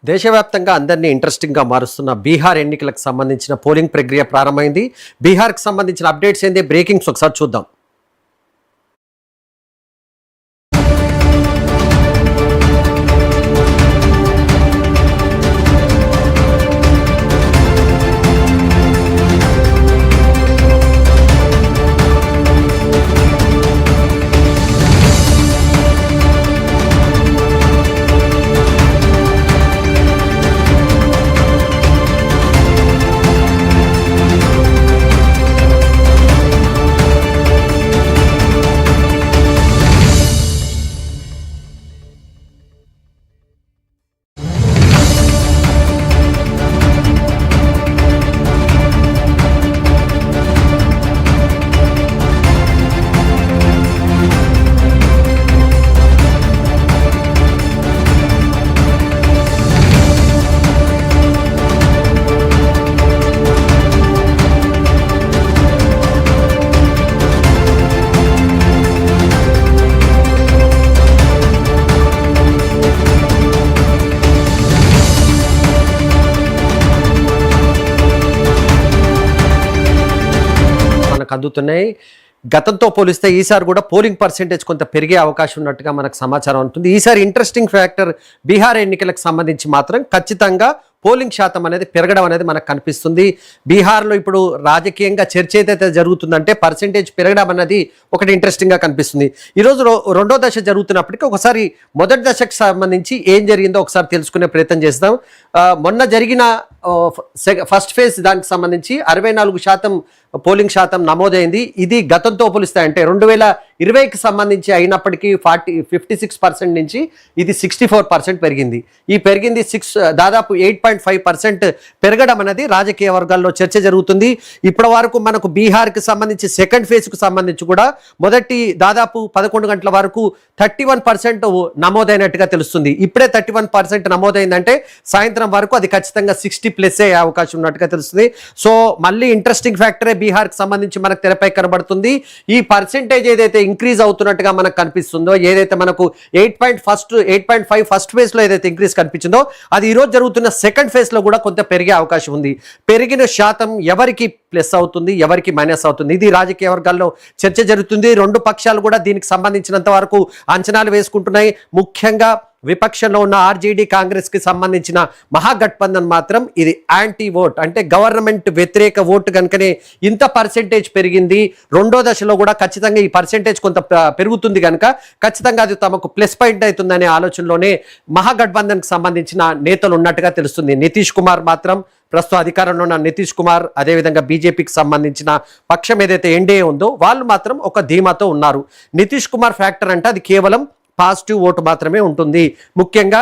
దేశవ్యాప్తంగా అందరినీ ఇంట్రెస్టింగ్గా మారుస్తున్న బీహార్ ఎన్నికలకు సంబంధించిన పోలింగ్ ప్రక్రియ ప్రారంభమైంది. బీహార్కి సంబంధించిన అప్డేట్స్ ఏంది, బ్రేకింగ్స్ ఒకసారి చూద్దాం. అందుతున్నాయి. గతంతో పోలిస్తే ఈసారి కూడా పోలింగ్ పర్సెంటేజ్ కొంత పెరిగే అవకాశం ఉన్నట్టుగా మనకు సమాచారం ఉంటుంది. ఈసారి ఇంట్రెస్టింగ్ ఫ్యాక్టర్ బీహార్ ఎన్నికలకు సంబంధించి మాత్రం ఖచ్చితంగా పోలింగ్ శాతం అనేది పెరగడం అనేది మనకు కనిపిస్తుంది. బీహార్లో ఇప్పుడు రాజకీయంగా చర్చ ఏదైతే జరుగుతుందంటే పర్సెంటేజ్ పెరగడం అనేది ఒకటి ఇంట్రెస్టింగ్గా కనిపిస్తుంది. ఈరోజు రెండో దశ జరుగుతున్నప్పటికీ ఒకసారి మొదటి దశకు సంబంధించి ఏం జరిగిందో ఒకసారి తెలుసుకునే ప్రయత్నం చేస్తాం. మొన్న జరిగిన ఫస్ట్ ఫేజ్ దానికి సంబంధించి 64% పోలింగ్ శాతం నమోదైంది. ఇది గతంతో పోలిస్తే అంటే 2020కి సంబంధించి అయినప్పటికీ 56% నుంచి ఇది 64% పెరిగింది. ఈ పెరిగింది దాదాపు 8.5% పెరగడం అనేది రాజకీయ వర్గాల్లో చర్చ జరుగుతుంది. ఇప్పటి వరకు మనకు బీహార్కి సంబంధించి సెకండ్ ఫేజ్కు సంబంధించి కూడా మొదటి దాదాపు 11 గంటల వరకు 31% నమోదైనట్టుగా తెలుస్తుంది. ఇప్పుడే 31% నమోదైందంటే సాయంత్రం వరకు అది ఖచ్చితంగా 60+ అయ్యే అవకాశం ఉన్నట్టుగా తెలుస్తుంది. సో మళ్ళీ ఇంట్రెస్టింగ్ ఫ్యాక్టరే బీహార్కి సంబంధించి మనకు తెరపై కనబడుతుంది. ఈ పర్సెంటేజ్ ఏదైతే ఇంక్రీజ్ అవుతున్నట్టుగా మనకు కనిపిస్తుందో, ఏదైతే మనకు 8.5 ఫస్ట్ ఫేజ్ లో ఏదైతే ఇంక్రీజ్ కనిపించిందో అది ఈరోజు జరుగుతున్న సెకండ్ ఫేజ్ లో కూడా కొంత పెరిగే అవకాశం ఉంది. పెరిగిన శాతం ఎవరికి ప్లస్ అవుతుంది, ఎవరికి మైనస్ అవుతుంది, ఇది రాజకీయ వర్గాల్లో చర్చ జరుగుతుంది. రెండు పక్షాలు కూడా దీనికి సంబంధించినంత వరకు అంచనాలు వేసుకుంటున్నాయి. ముఖ్యంగా విపక్షంలో ఉన్న ఆర్జేడీ కాంగ్రెస్ కి సంబంధించిన మహాగఠబంధన్ మాత్రం ఇది యాంటీ ఓట్ అంటే గవర్నమెంట్ వ్యతిరేక ఓటు కనుకనే ఇంత పర్సెంటేజ్ పెరిగింది. రెండో దశలో కూడా ఖచ్చితంగా ఈ పర్సెంటేజ్ కొంత పెరుగుతుంది కనుక ఖచ్చితంగా అది తమకు ప్లస్ పాయింట్ అవుతుందనే ఆలోచనలోనే మహాగఠబంధన్కి సంబంధించిన నేతలు ఉన్నట్టుగా తెలుస్తుంది. నితీష్ కుమార్ మాత్రం ప్రస్తుత అధికారంలో ఉన్న నితీష్ కుమార్, అదేవిధంగా బీజేపీకి సంబంధించిన పక్షం ఏదైతే ఎన్డీఏ ఉందో వాళ్ళు మాత్రం ఒక ధీమాతో ఉన్నారు. నితీష్ కుమార్ ఫ్యాక్టర్ అంటే అది కేవలం పాజిటివ్ ఓటు మాత్రమే ఉంటుంది. ముఖ్యంగా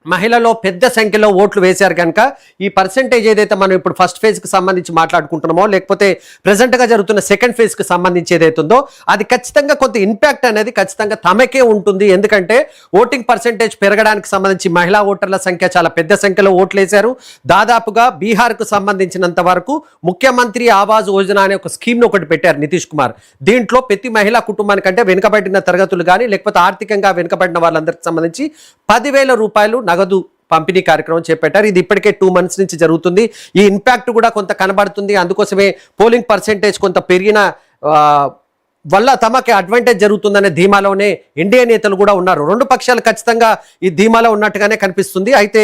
మహిళలో పెద్ద సంఖ్యలో ఓట్లు వేశారు కనుక ఈ పర్సెంటేజ్ ఏదైతే మనం ఇప్పుడు ఫస్ట్ ఫేజ్కి సంబంధించి మాట్లాడుకుంటున్నామో, లేకపోతే ప్రెజెంట్గా జరుగుతున్న సెకండ్ ఫేజ్కి సంబంధించి ఏదైతే ఉందో అది ఖచ్చితంగా కొంత ఇంపాక్ట్ అనేది ఖచ్చితంగా తమకే ఉంటుంది. ఎందుకంటే ఓటింగ్ పర్సెంటేజ్ పెరగడానికి సంబంధించి మహిళా ఓటర్ల సంఖ్య చాలా పెద్ద సంఖ్యలో ఓట్లు వేశారు. దాదాపుగా బీహార్కు సంబంధించినంత వరకు ముఖ్యమంత్రి ఆవాజ్ యోజన అనే ఒక స్కీమ్ను ఒకటి పెట్టారు నితీష్ కుమార్. దీంట్లో ప్రతి మహిళా కుటుంబానికంటే వెనుకబడిన తరగతులు కానీ లేకపోతే ఆర్థికంగా వెనుకబడిన వాళ్ళందరికీ సంబంధించి 10,000 రూపాయలు నగదు పంపిణీ కార్యక్రమం చేపట్టారు. ఇది ఇప్పటికే 2 months నుంచి జరుగుతుంది. ఈ ఇంపాక్ట్ కూడా కొంత కనబడుతుంది. అందుకోసమే పోలింగ్ పర్సెంటేజ్ కొంత పెరిగిన వల్ల తమకి అడ్వాంటేజ్ జరుగుతుందనే ధీమాలోనే ఎన్డీఏ నేతలు కూడా ఉన్నారు. రెండు పక్షాలు ఖచ్చితంగా ఈ ధీమాలో ఉన్నట్టుగానే కనిపిస్తుంది. అయితే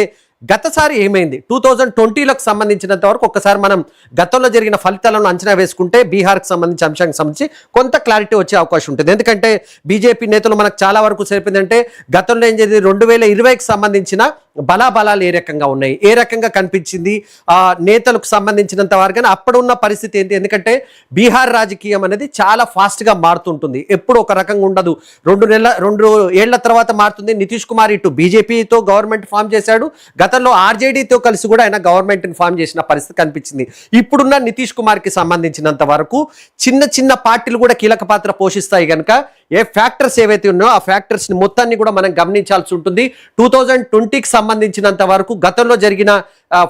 గతసారి ఏమైంది 2020లకు సంబంధించినంత వరకు ఒక్కసారి మనం గతంలో జరిగిన ఫలితాలను అంచనా వేసుకుంటే బీహార్కి సంబంధించి అంశానికి సంబంధించి కొంత క్లారిటీ వచ్చే అవకాశం ఉంటుంది. ఎందుకంటే బీజేపీ నేతలు మనకు చాలా వరకు చెప్పిందంటే గతంలో ఏం జరిగింది 2020కి సంబంధించిన బలాబలాలు ఏ రకంగా ఉన్నాయి, ఏ రకంగా కనిపించింది ఆ నేతలకు సంబంధించినంత వరకు. కానీ అప్పుడున్న పరిస్థితి ఏంటి, ఎందుకంటే బీహార్ రాజకీయం అనేది చాలా ఫాస్ట్గా మారుతుంటుంది, ఎప్పుడు ఒక రకంగా ఉండదు. 2 ఏళ్ల తర్వాత మారుతుంది. నితీష్ కుమార్ ఇటు బీజేపీతో గవర్నమెంట్ ఫామ్ చేశాడు, గతంలో ఆర్జేడీతో కలిసి కూడా ఆయన గవర్నమెంట్ని ఫామ్ చేసిన పరిస్థితి కనిపించింది. ఇప్పుడున్న నితీష్ కుమార్కి సంబంధించినంత వరకు చిన్న చిన్న పార్టీలు కూడా కీలక పాత్ర పోషిస్తాయి కనుక ఏ ఫ్యాక్టర్స్ ఏవైతే ఉన్నాయో ఆ ఫ్యాక్టర్స్ని మొత్తాన్ని కూడా మనం గమనించాల్సి ఉంటుంది. 2020కి సంబంధించినంత వరకు గతంలో జరిగిన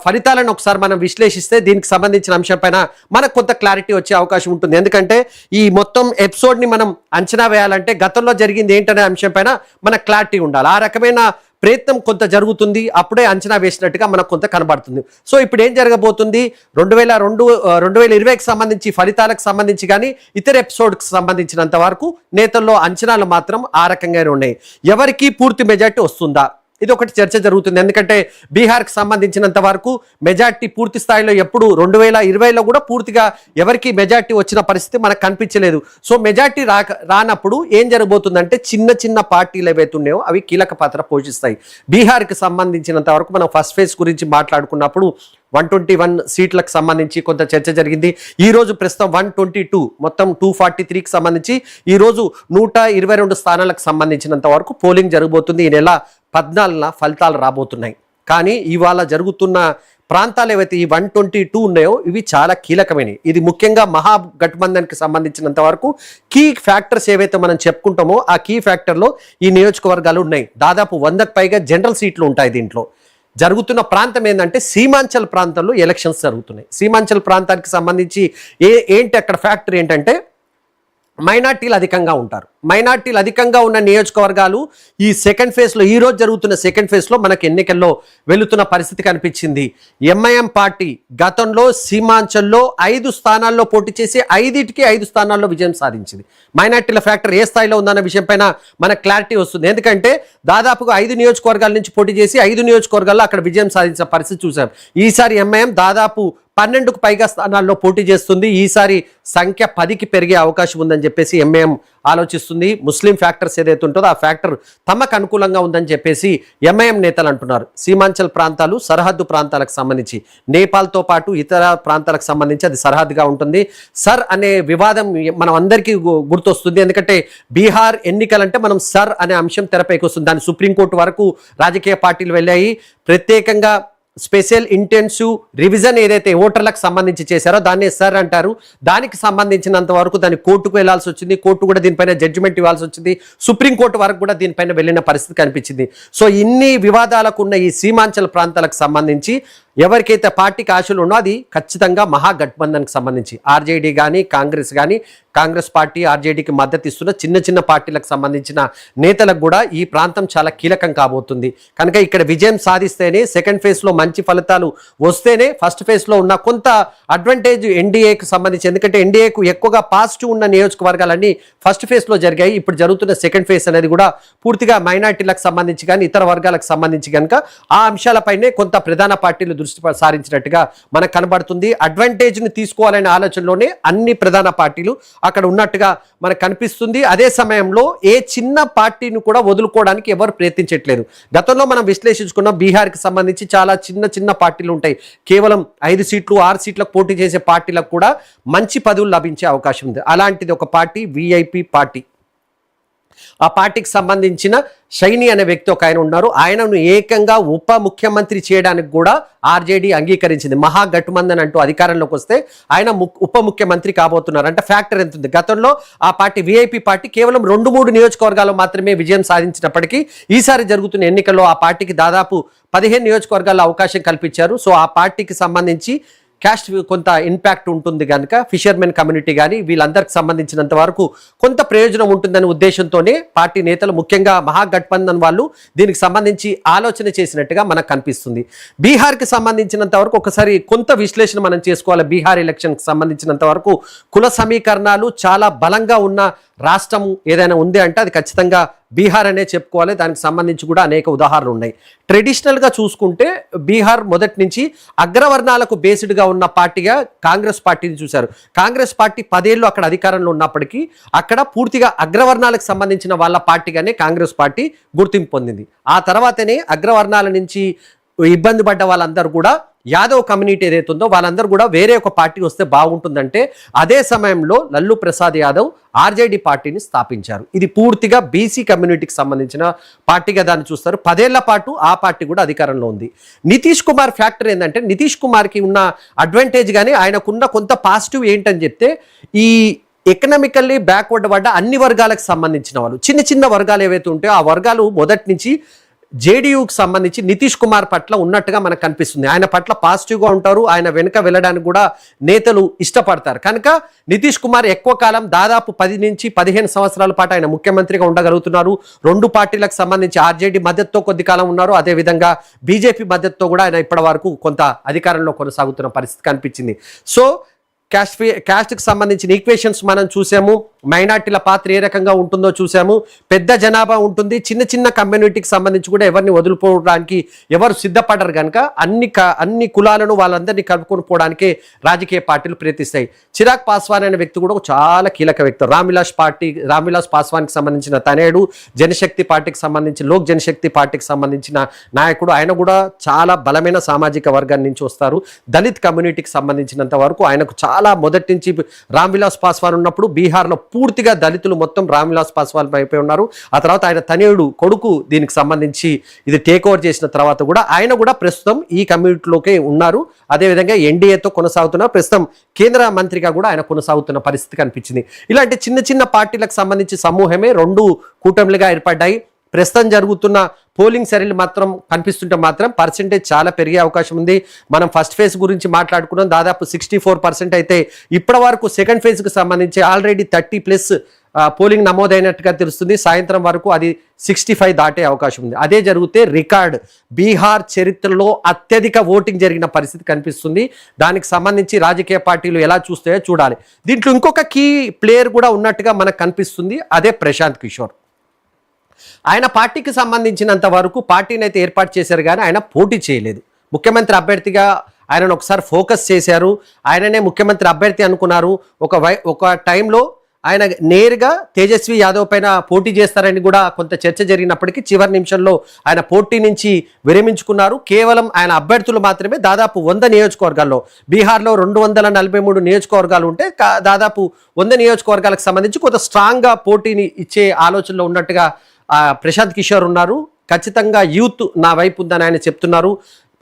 ఫలితాలను ఒకసారి మనం విశ్లేషిస్తే దీనికి సంబంధించిన అంశంపైన మనకు కొంత క్లారిటీ వచ్చే అవకాశం ఉంటుంది. ఎందుకంటే ఈ మొత్తం ఎపిసోడ్ని మనం అంచనా వేయాలంటే గతంలో జరిగింది ఏంటనే అంశంపైన మనకు క్లారిటీ ఉండాలి. ఆ రకమైన ప్రయత్నం కొంత జరుగుతుంది, అప్పుడే అంచనా వేసినట్టుగా మనకు కొంత కనబడుతుంది. సో ఇప్పుడు ఏం జరగబోతుంది, 2020కి సంబంధించి ఫలితాలకు సంబంధించి కానీ ఇతర ఎపిసోడ్కి సంబంధించినంత వరకు నేతల్లో అంచనాలు మాత్రం ఆ రకంగానే ఉన్నాయి. ఎవరికి పూర్తి మెజార్టీ వస్తుందా, ఇది ఒకటి చర్చ జరుగుతుంది. ఎందుకంటే బీహార్కి సంబంధించినంత వరకు మెజార్టీ పూర్తి స్థాయిలో ఎప్పుడు 2020లో కూడా పూర్తిగా ఎవరికి మెజార్టీ వచ్చిన పరిస్థితి మనకు కనిపించలేదు. సో మెజార్టీ రానప్పుడు ఏం జరగబోతుందంటే చిన్న చిన్న పార్టీలు ఏవైతే ఉన్నాయో అవి కీలక పాత్ర పోషిస్తాయి. బీహార్కి సంబంధించినంత వరకు మనం ఫస్ట్ ఫేజ్ గురించి మాట్లాడుకున్నప్పుడు 121 సీట్లకు సంబంధించి కొంత చర్చ జరిగింది. ఈ రోజు ప్రస్తుతం 122 మొత్తం 243కి సంబంధించి ఈ రోజు 122 స్థానాలకు సంబంధించినంత వరకు పోలింగ్ జరగబోతుంది. ఈ నెల 14న ఫలితాలు రాబోతున్నాయి. కానీ ఇవాళ జరుగుతున్న ప్రాంతాలు ఏవైతే ఈ 122 ఉన్నాయో ఇవి చాలా కీలకమైనవి. ఇది ముఖ్యంగా మహాగఠబంధన్కి సంబంధించినంత వరకు కీ ఫ్యాక్టర్స్ ఏవైతే మనం చెప్పుకుంటామో ఆ కీ ఫ్యాక్టర్లో ఈ నియోజకవర్గాలు ఉన్నాయి. దాదాపు 100కు పైగా జనరల్ సీట్లు ఉంటాయి. దీంట్లో జరుగుతున్న ప్రాంతం ఏంటంటే సీమాంచల్ ప్రాంతంలో ఎలక్షన్స్ జరుగుతున్నాయి. సీమాంచల్ ప్రాంతానికి సంబంధించి ఏంటి అక్కడ ఫ్యాక్టర్ ఏంటంటే మైనార్టీలు అధికంగా ఉంటారు. మైనార్టీలు అధికంగా ఉన్న నియోజకవర్గాలు ఈ సెకండ్ ఫేజ్లో, ఈ రోజు జరుగుతున్న సెకండ్ ఫేజ్లో మనకు ఎన్నికల్లో వెళుతున్న పరిస్థితి కనిపించింది. ఎంఐఎం పార్టీ గతంలో సీమాంచల్లో 5 స్థానాల్లో పోటీ చేసి 5 స్థానాల్లో విజయం సాధించింది. మైనార్టీల ఫ్యాక్టర్ ఏ స్థాయిలో ఉందన్న విషయం పైన మనకు క్లారిటీ వస్తుంది. ఎందుకంటే దాదాపుగా 5 నియోజకవర్గాల నుంచి పోటీ చేసి 5 నియోజకవర్గాల్లో అక్కడ విజయం సాధించిన పరిస్థితి చూసాం. ఈసారి ఎంఐఎం దాదాపు 12కు పైగా స్థానాల్లో పోటీ చేస్తుంది. ఈసారి సంఖ్య 10కి పెరిగే అవకాశం ఉందని చెప్పేసి ఎంఐఎం ఆలోచిస్తుంది. ముస్లిం ఫ్యాక్టర్స్ ఏదైతే ఉంటుందో ఆ ఫ్యాక్టర్ తమకు అనుకూలంగా ఉందని చెప్పేసి ఎంఐఎం నేతలు అంటున్నారు. సీమాంచల్ ప్రాంతాలు సరిహద్దు ప్రాంతాలకు సంబంధించి నేపాల్తో పాటు ఇతర ప్రాంతాలకు సంబంధించి అది సరిహద్దుగా ఉంటుంది. సర్ అనే వివాదం మనం అందరికీ గుర్తొస్తుంది. ఎందుకంటే బీహార్ ఎన్నికలంటే మనం సర్ అనే అంశం తెరపైకి వస్తుంది. దాని సుప్రీంకోర్టు వరకు రాజకీయ పార్టీలు వెళ్ళాయి. ప్రత్యేకంగా స్పెషల్ ఇంటెన్సివ్ రివిజన్ ఏదైతే ఓటర్లకు సంబంధించి చేశారో దాన్ని సార్ అంటారు. దానికి సంబంధించినంత వరకు దాన్ని కోర్టుకు వెళ్లాల్సి వచ్చింది. కోర్టు కూడా దీనిపైన జడ్జిమెంట్ ఇవ్వాల్సి వచ్చింది. సుప్రీంకోర్టు వరకు కూడా దీనిపైన వెళ్ళిన పరిస్థితి కనిపించింది. సో ఇన్ని వివాదాలకు ఉన్న ఈ సీమాంచల్ ప్రాంతాలకు సంబంధించి ఎవరికైతే పార్టీకి ఆశలు ఉన్నో అది ఖచ్చితంగా మహాగఠబంధన్కి సంబంధించి ఆర్జేడీ కానీ కాంగ్రెస్ కానీ, కాంగ్రెస్ పార్టీ ఆర్జేడీకి మద్దతు ఇస్తున్న చిన్న చిన్న పార్టీలకు సంబంధించిన నేతలకు కూడా ఈ ప్రాంతం చాలా కీలకం కాబోతుంది. కనుక ఇక్కడ విజయం సాధిస్తేనే సెకండ్ ఫేజ్లో మంచి ఫలితాలు వస్తేనే ఫస్ట్ ఫేజ్లో ఉన్న కొంత అడ్వాంటేజ్ ఎన్డీఏకి సంబంధించి, ఎందుకంటే ఎన్డీఏకు ఎక్కువగా పాజిటివ్ ఉన్న నియోజకవర్గాలన్నీ ఫస్ట్ ఫేజ్లో జరిగాయి. ఇప్పుడు జరుగుతున్న సెకండ్ ఫేజ్ అనేది కూడా పూర్తిగా మైనార్టీలకు సంబంధించి కానీ ఇతర వర్గాలకు సంబంధించి కనుక ఆ అంశాలపైనే కొంత ప్రధాన పార్టీలు దృష్టి సారించినట్టుగా మనకు కనబడుతుంది. అడ్వాంటేజ్ని తీసుకోవాలనే ఆలోచనలోనే అన్ని ప్రధాన పార్టీలు అక్కడ ఉన్నట్టుగా మనకు కనిపిస్తుంది. అదే సమయంలో ఏ చిన్న పార్టీని కూడా వదులుకోవడానికి ఎవరు ప్రయత్నించట్లేదు. గతంలో మనం విశ్లేషించుకున్న బీహార్కి సంబంధించి చాలా చిన్న పార్టీలు ఉంటాయి. కేవలం 5 సీట్లు 6 సీట్లకు పోటీ చేసే పార్టీలకు కూడా మంచి పదవులు లభించే అవకాశం ఉంది. అలాంటిది ఒక పార్టీ విఐపి పార్టీ. ఆ పార్టీకి సంబంధించిన షైని అనే వ్యక్తి ఒక ఆయన ఉన్నారు. ఆయనను ఏకంగా ఉప ముఖ్యమంత్రి చేయడానికి కూడా ఆర్జేడీ అంగీకరించింది. మహాగఠబంధన్ అంటూ అధికారంలోకి వస్తే ఆయన ఉప ముఖ్యమంత్రి కాబోతున్నారు. అంటే ఫ్యాక్టర్ ఎంత ఉంది. గతంలో ఆ పార్టీ విఐపి పార్టీ కేవలం 2-3 నియోజకవర్గాలు మాత్రమే విజయం సాధించినప్పటికీ ఈసారి జరుగుతున్న ఎన్నికల్లో ఆ పార్టీకి దాదాపు 15 నియోజకవర్గాల్లో అవకాశం కల్పించారు. సో ఆ పార్టీకి సంబంధించి క్యాస్ట్ కొంత ఇంపాక్ట్ ఉంటుంది కనుక ఫిషర్మెన్ కమ్యూనిటీ కానీ వీళ్ళందరికి సంబంధించినంత వరకు కొంత ప్రయోజనం ఉంటుందనే ఉద్దేశంతోనే పార్టీ నేతలు ముఖ్యంగా మహాగఠబంధన్ వాళ్ళు దీనికి సంబంధించి ఆలోచన చేసినట్టుగా మనకు కనిపిస్తుంది. బీహార్కి సంబంధించినంత వరకు ఒకసారి కొంత విశ్లేషణ మనం చేసుకోవాలి. బీహార్ ఎలక్షన్కి సంబంధించినంత వరకు కుల సమీకరణాలు చాలా బలంగా ఉన్న రాష్ట్రం ఏదైనా ఉంది అంటే అది ఖచ్చితంగా బీహార్ అనే చెప్పుకోవాలి. దానికి సంబంధించి కూడా అనేక ఉదాహరణలు ఉన్నాయి. ట్రెడిషనల్గా చూసుకుంటే బీహార్ మొదటి నుంచి అగ్రవర్ణాలకు బేస్డ్గా ఉన్న పార్టీగా కాంగ్రెస్ పార్టీని చూశారు. కాంగ్రెస్ పార్టీ 10 ఏళ్ళు అక్కడ అధికారంలో ఉన్నప్పటికీ అక్కడ పూర్తిగా అగ్రవర్ణాలకు సంబంధించిన వాళ్ళ పార్టీగానే కాంగ్రెస్ పార్టీ గుర్తింపు పొందింది. ఆ తర్వాతనే అగ్రవర్ణాల నుంచి ఇబ్బంది పడ్డ వాళ్ళందరూ కూడా యాదవ్ కమ్యూనిటీ ఏదైతే ఉందో వాళ్ళందరూ కూడా వేరే ఒక పార్టీ వస్తే బాగుంటుందంటే అదే సమయంలో లల్లు ప్రసాద్ యాదవ్ ఆర్జేడీ పార్టీని స్థాపించారు. ఇది పూర్తిగా బీసీ కమ్యూనిటీకి సంబంధించిన పార్టీగా దాన్ని చూస్తారు. 10 ఏళ్ల పాటు ఆ పార్టీ కూడా అధికారంలో ఉంది. నితీష్ కుమార్ ఫ్యాక్టర్ ఏంటంటే నితీష్ కుమార్కి ఉన్న అడ్వాంటేజ్ కానీ ఆయనకున్న కొంత పాజిటివ్ ఏంటని చెప్తే ఈ ఎకనామికల్లీ బ్యాక్వర్డ్ పడ్డ అన్ని వర్గాలకు సంబంధించిన వాళ్ళు చిన్న వర్గాలు ఏవైతే ఉంటాయో ఆ వర్గాలు మొదటి నుంచి జేడీయూకి సంబంధించి నితీష్ కుమార్ పట్ల ఉన్నట్టుగా మనకు కనిపిస్తుంది. ఆయన పట్ల పాజిటివ్గా ఉంటారు, ఆయన వెనుక వెళ్ళడానికి కూడా నేతలు ఇష్టపడతారు. కనుక నితీష్ కుమార్ ఎక్కువ కాలం దాదాపు 10 నుంచి 15 సంవత్సరాల పాటు ఆయన ముఖ్యమంత్రిగా ఉండగలుగుతున్నారు. 2 పార్టీలకు సంబంధించి ఆర్జేడీ మద్దతుతో కొద్ది కాలం ఉన్నారు, అదేవిధంగా బీజేపీ మద్దతుతో కూడా ఆయన ఇప్పటి వరకు కొంత అధికారంలో కొనసాగుతున్న పరిస్థితి కనిపించింది. సో క్యాస్ట్కి సంబంధించిన ఈక్వేషన్స్ మనం చూసాము, మైనార్టీల పాత్ర ఏ రకంగా ఉంటుందో చూసాము. పెద్ద జనాభా ఉంటుంది, చిన్న చిన్న కమ్యూనిటీకి సంబంధించి కూడా ఎవరిని వదులుకోవడానికి ఎవరు సిద్ధపడరు కనుక అన్ని కులాలను వాళ్ళందరినీ కలుపుకొని పోవడానికే రాజకీయ పార్టీలు ప్రయత్నిస్తాయి. చిరాగ్ పాస్వాన్ అనే వ్యక్తి కూడా చాలా కీలక వ్యక్తి. రామ్విలాస్ పాస్వాన్కి సంబంధించిన తనయుడు, జనశక్తి పార్టీకి సంబంధించి లోక్ జనశక్తి పార్టీకి సంబంధించిన నాయకుడు. ఆయన కూడా చాలా బలమైన సామాజిక వర్గాన్ని నుంచి వస్తారు. దళిత్ కమ్యూనిటీకి సంబంధించినంత వరకు ఆయనకు చాలా మొదటి నుంచి రామ్విలాస్ పాస్వాన్ ఉన్నప్పుడు బీహార్లో పూర్తిగా దళితులు మొత్తం రామ్విలాస్ పాస్వాన్ అయిపోయి ఉన్నారు. ఆ తర్వాత ఆయన తనయుడు కొడుకు దీనికి సంబంధించి ఇది టేక్ ఓవర్ చేసిన తర్వాత కూడా ఆయన కూడా ప్రస్తుతం ఈ కమ్యూనిటీలోకే ఉన్నారు. అదేవిధంగా ఎన్డీఏతో కొనసాగుతున్నారు. ప్రస్తుతం కేంద్ర మంత్రిగా కూడా ఆయన కొనసాగుతున్న పరిస్థితి కనిపించింది. ఇలాంటి చిన్న చిన్న పార్టీలకు సంబంధించి సమూహమే 2 కూటమిలుగా ఏర్పడ్డాయి. ప్రస్తుతం జరుగుతున్న పోలింగ్ సర్వేలు మాత్రం కనిపిస్తుంటే మాత్రం పర్సెంటేజ్ చాలా పెరిగే అవకాశం ఉంది. మనం ఫస్ట్ ఫేజ్ గురించి మాట్లాడుకున్నాం, దాదాపు 64% అయితే ఇప్పటి వరకు సెకండ్ ఫేజ్కి సంబంధించి ఆల్రెడీ 30+ పోలింగ్ నమోదైనట్టుగా తెలుస్తుంది. సాయంత్రం వరకు అది 65 దాటే అవకాశం ఉంది. అదే జరిగితే రికార్డ్ బీహార్ చరిత్రలో అత్యధిక ఓటింగ్ జరిగిన పరిస్థితి కనిపిస్తుంది. దానికి సంబంధించి రాజకీయ పార్టీలు ఎలా చూస్తాయో చూడాలి. దీంట్లో ఇంకొక కీ ప్లేయర్ కూడా ఉన్నట్టుగా మనకు కనిపిస్తుంది, అదే ప్రశాంత్ కిషోర్. ఆయన పార్టీకి సంబంధించినంత వరకు పార్టీని అయితే ఏర్పాటు చేశారు కానీ ఆయన పోటీ చేయలేదు. ముఖ్యమంత్రి అభ్యర్థిగా ఆయనను ఒకసారి ఫోకస్ చేశారు, ఆయననే ముఖ్యమంత్రి అభ్యర్థి అనుకున్నారు. ఒక టైంలో ఆయన నేరుగా తేజస్వి యాదవ్ పైన పోటీ చేస్తారని కూడా కొంత చర్చ జరిగినప్పటికీ చివరి నిమిషంలో ఆయన పోటీ నుంచి విరమించుకున్నారు. కేవలం ఆయన అభ్యర్థులు మాత్రమే దాదాపు 100 నియోజకవర్గాల్లో, బీహార్లో 243 నియోజకవర్గాలు ఉంటే దాదాపు 100 నియోజకవర్గాలకు సంబంధించి కొంత స్ట్రాంగ్గా పోటీని ఇచ్చే ఆలోచనలో ఉన్నట్టుగా ప్రశాంత్ కిషోర్ ఉన్నారు. ఖచ్చితంగా యూత్ నా వైపు ఉందని ఆయన చెప్తున్నారు.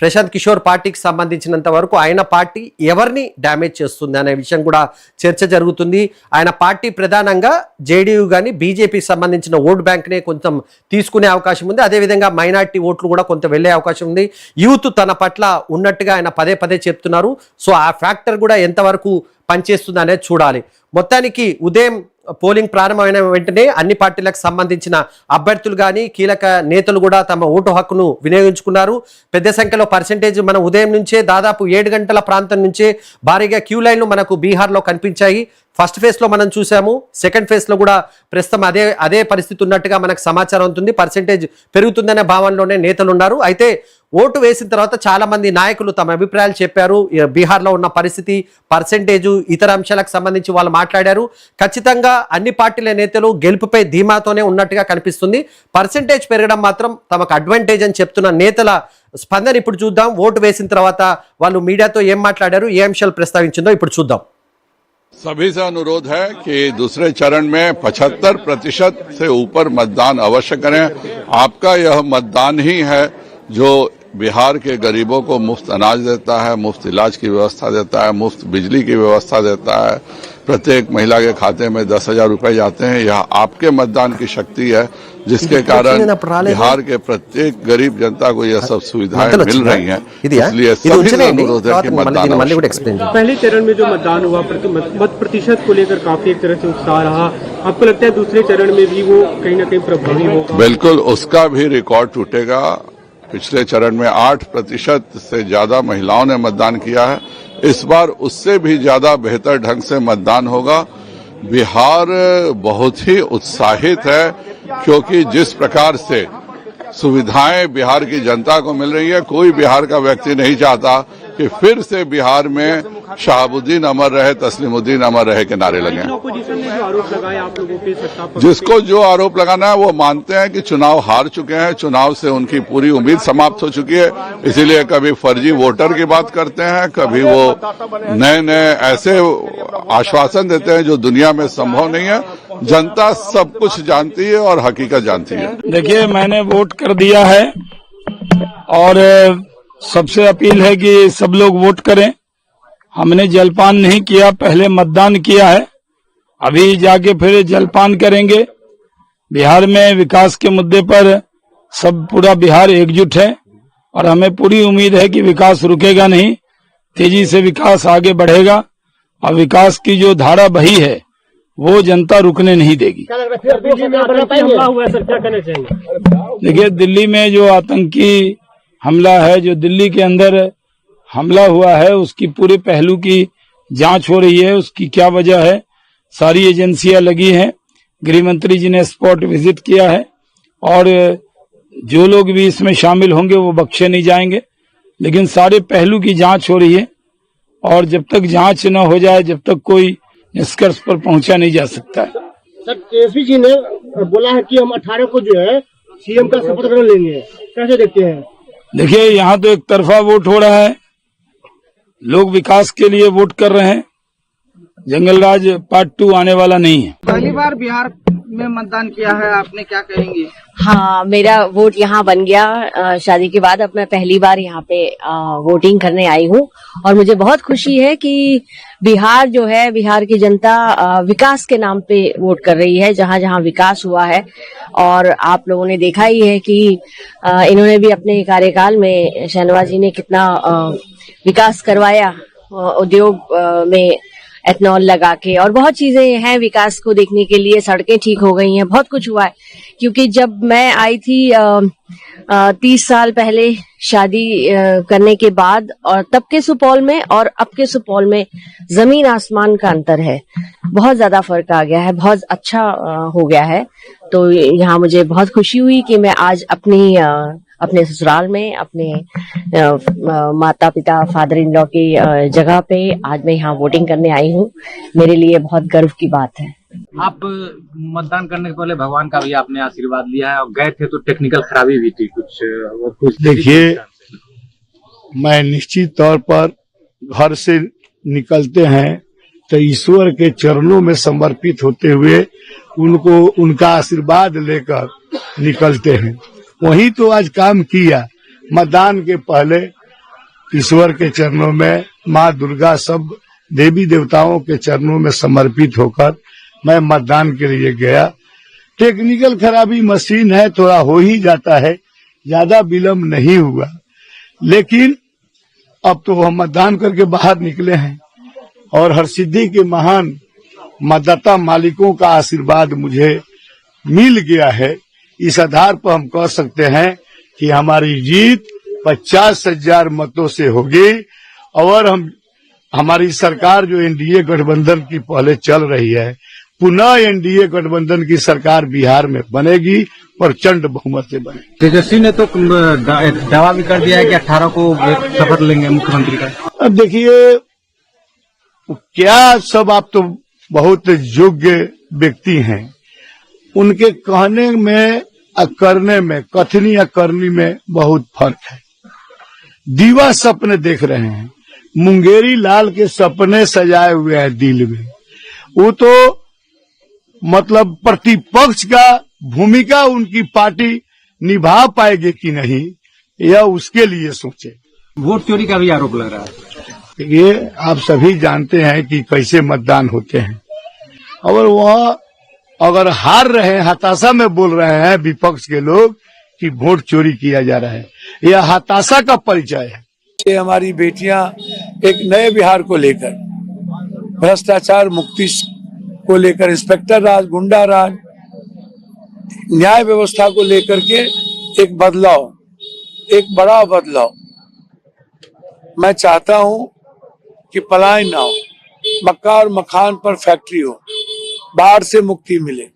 ప్రశాంత్ కిషోర్ పార్టీకి సంబంధించినంత వరకు ఆయన పార్టీ ఎవరిని డ్యామేజ్ చేస్తుంది అనే విషయం కూడా చర్చ జరుగుతుంది. ఆయన పార్టీ ప్రధానంగా జేడీయూ కానీ బీజేపీకి సంబంధించిన ఓట్ బ్యాంక్నే కొంచెం తీసుకునే అవకాశం ఉంది. అదేవిధంగా మైనార్టీ ఓట్లు కూడా కొంత వెళ్ళే అవకాశం ఉంది. యూత్ తన పట్ల ఉన్నట్టుగా ఆయన పదే చెప్తున్నారు. సో ఆ ఫ్యాక్టర్ కూడా ఎంతవరకు పనిచేస్తుంది అనేది చూడాలి. మొత్తానికి ఉదయం పోలింగ్ ప్రారంభమైన వెంటనే అన్ని పార్టీలకు సంబంధించిన అభ్యర్థులు కానీ కీలక నేతలు కూడా తమ ఓటు హక్కును వినియోగించుకున్నారు. పెద్ద సంఖ్యలో పర్సెంటేజ్ మనం ఉదయం నుంచే దాదాపు 7 గంటల ప్రాంతం నుంచే భారీగా క్యూ లైన్లు మనకు బీహార్లో కనిపించాయి. ఫస్ట్ ఫేజ్లో మనం చూసాము, సెకండ్ ఫేజ్లో కూడా ప్రస్తుతం అదే పరిస్థితి ఉన్నట్టుగా మనకు సమాచారం ఉంటుంది. పర్సెంటేజ్ పెరుగుతుందనే భావనలోనే నేతలు ఉన్నారు. అయితే ఓటు వేసిన తర్వాత చాలా మంది నాయకులు తమ అభిప్రాయాలు చెప్పారు. బీహార్లో ఉన్న పరిస్థితి, పర్సెంటేజు, ఇతర అంశాలకు సంబంధించి వాళ్ళు మాట్లాడారు. ఖచ్చితంగా అన్ని పార్టీల నేతలు గెలుపుపై ధీమాతోనే ఉన్నట్టుగా కనిపిస్తుంది. పర్సెంటేజ్ పెరగడం మాత్రం తమకు అడ్వాంటేజ్ అని చెప్తున్న నేతల స్పందన ఇప్పుడు చూద్దాం. ఓటు వేసిన తర్వాత వాళ్ళు మీడియాతో ఏం మాట్లాడారు, ఏ అంశాలు ప్రస్తావించిందో ఇప్పుడు చూద్దాం. सभी से अनुरोध है कि दूसरे चरण में 75% से ऊपर मतदान अवश्य करें। आपका यह मतदान ही है जो बिहार के गरीबों को मुफ्त अनाज देता है, मुफ्त इलाज की व्यवस्था देता है, मुफ्त बिजली की व्यवस्था देता है। प्रत्येक महिला के खाते में 10,000 रुपए जाते हैं। यह आपके मतदान की शक्ति है जिसके कारण बिहार के प्रत्येक गरीब जनता को यह सब सुविधाएं मिल रही हैं। इसलिए सभी से अनुरोध है कि मतदान। पहले चरण में जो मतदान हुआ मत प्रतिशत को लेकर काफी एक तरह से उत्साह रहा, आपको लगता है दूसरे चरण में भी वो कहीं न कहीं प्रभावी होगा? बिल्कुल, उसका भी रिकॉर्ड टूटेगा। पिछले चरण में 8% से ज्यादा महिलाओं ने मतदान किया है। इस बार उससे भी ज्यादा बेहतर ढंग से मतदान होगा। बिहार बहुत ही उत्साहित है क्योंकि जिस प्रकार से सुविधाएं बिहार की जनता को मिल रही है, कोई बिहार का व्यक्ति नहीं चाहता कि फिर से बिहार में शहाबुद्दीन अमर रहे, तस्लीमुद्दीन अमर रहे के नारे लगे। जिसको जो आरोप लगाना है वो मानते हैं कि चुनाव हार चुके हैं, चुनाव से उनकी पूरी उम्मीद समाप्त हो चुकी है। इसीलिए कभी फर्जी वोटर की बात करते हैं, कभी वो नए ऐसे आश्वासन देते हैं जो दुनिया में संभव नहीं है। जनता सब कुछ जानती है और हकीकत जानती है। देखिए, मैंने वोट कर दिया है और सबसे अपील है कि सब लोग वोट करें। हमने जलपान नहीं किया, पहले मतदान किया है, अभी जाके फिर जलपान करेंगे। बिहार में विकास के मुद्दे पर सब पूरा बिहार एकजुट है और हमें पूरी उम्मीद है कि विकास रुकेगा नहीं, तेजी से विकास आगे बढ़ेगा और विकास की जो धारा बही है वो जनता रुकने नहीं देगी। हमला हुआ है सर, क्या कहना चाहेंगे? देखिए, दिल्ली में जो आतंकी हमला है, जो दिल्ली के अंदर हमला हुआ है, उसकी पूरे पहलू की जांच हो रही है। उसकी क्या वजह है, सारी एजेंसियां लगी हैं। गृह मंत्री जी ने स्पॉट विजिट किया है और जो लोग भी इसमें शामिल होंगे वो बख्शे नहीं जाएंगे, लेकिन सारे पहलू की जांच हो रही है और जब तक जांच न हो जाए, जब तक कोई निष्कर्ष पर पहुंचा नहीं जा सकता है। सर, केसरी जी ने बोला है कि हम 18 को जो है सीएम का शपथ ग्रहण लेंगे, कैसे देखते हैं? देखिए, यहाँ तो एक तरफा वोट हो रहा है, लोग विकास के लिए वोट कर रहे हैं। जंगल राज पार्ट 2 आने वाला नहीं है। पहली बार बिहार में मतदान किया है आपने, क्या कहेंगे? हाँ, मेरा वोट यहाँ बन गया शादी के बाद। अब मैं पहली बार यहाँ पे वोटिंग करने आई हूँ और मुझे बहुत खुशी है कि बिहार जो है, बिहार की जनता विकास के नाम पे वोट कर रही है। जहाँ जहाँ विकास हुआ है, और आप लोगों ने देखा ही है कि इन्होंने भी अपने कार्यकाल में, शहनवाज जी ने कितना विकास करवाया, उद्योग में एथनॉल लगा के, और बहुत चीजें हैं विकास को देखने के लिए। सड़कें ठीक हो गई हैं, बहुत कुछ हुआ है। क्योंकि जब मैं आई थी 30 साल पहले शादी करने के बाद, और तब के सुपौल में और अब के सुपौल में जमीन आसमान का अंतर है। बहुत ज्यादा फर्क आ गया है, बहुत अच्छा हो गया है। तो यहाँ मुझे बहुत खुशी हुई कि मैं आज अपने ससुराल में, अपने माता पिता, फादर इन लॉ की जगह पे आज मैं यहाँ वोटिंग करने आई हूँ। मेरे लिए बहुत गर्व की बात है। आप मतदान करने से पहले भगवान का भी आपने आशीर्वाद लिया है और गए थे तो टेक्निकल खराबी भी थी कुछ। देखिए, मैं निश्चित तौर पर घर से निकलते हैं तो ईश्वर के चरणों में समर्पित होते हुए उनका आशीर्वाद लेकर निकलते हैं। वही तो आज काम किया। मतदान के पहले ईश्वर के चरणों में, माँ दुर्गा, सब देवी देवताओं के चरणों में समर्पित होकर मैं मतदान के लिए गया। टेक्निकल खराबी मशीन है, थोड़ा हो ही जाता है, ज्यादा विलम्ब नहीं हुआ। लेकिन अब तो हम मतदान करके बाहर निकले हैं और हरसिद्धि के महान मतदाता मालिकों का आशीर्वाद मुझे मिल गया है। इस आधार पर हम कह सकते हैं कि हमारी जीत 50,000 मतों से होगी और हमारी सरकार जो एनडीए गठबंधन की पहले चल रही है, पुनः एनडीए गठबंधन की सरकार बिहार में बनेगी, प्रचंड बहुमत से बनेगी। तेजस्वी ने तो दावा भी कर दिया है कि 18 को शपथ लेंगे मुख्यमंत्री का। अब देखिए, क्या सब आप तो बहुत योग्य व्यक्ति हैं, उनके कहने में और करने में, कथनी या करनी में बहुत फर्क है। दीवा सपने देख रहे हैं, मुंगेरी लाल के सपने सजाए हुए हैं दिल में। वो तो मतलब प्रतिपक्ष का भूमिका उनकी पार्टी निभा पाएगी कि नहीं, यह उसके लिए सोचे। वोट चोरी का भी आरोप लग रहा है। ये आप सभी जानते हैं कि कैसे मतदान होते हैं, और वह अगर हार रहे हैं, हताशा में बोल रहे हैं विपक्ष के लोग कि वोट चोरी किया जा रहा है, यह हताशा का परिचय है। ये हमारी बेटियां एक नए बिहार को लेकर, भ्रष्टाचार मुक्ति को लेकर, इंस्पेक्टर राज, गुंडा राज, न्याय व्यवस्था को लेकर के एक बदलाव, एक बड़ा बदलाव मैं चाहता हूं कि पलायन ना हो, मक्का और मखान पर फैक्ट्री हो, बाढ़ से मुक्ति मिले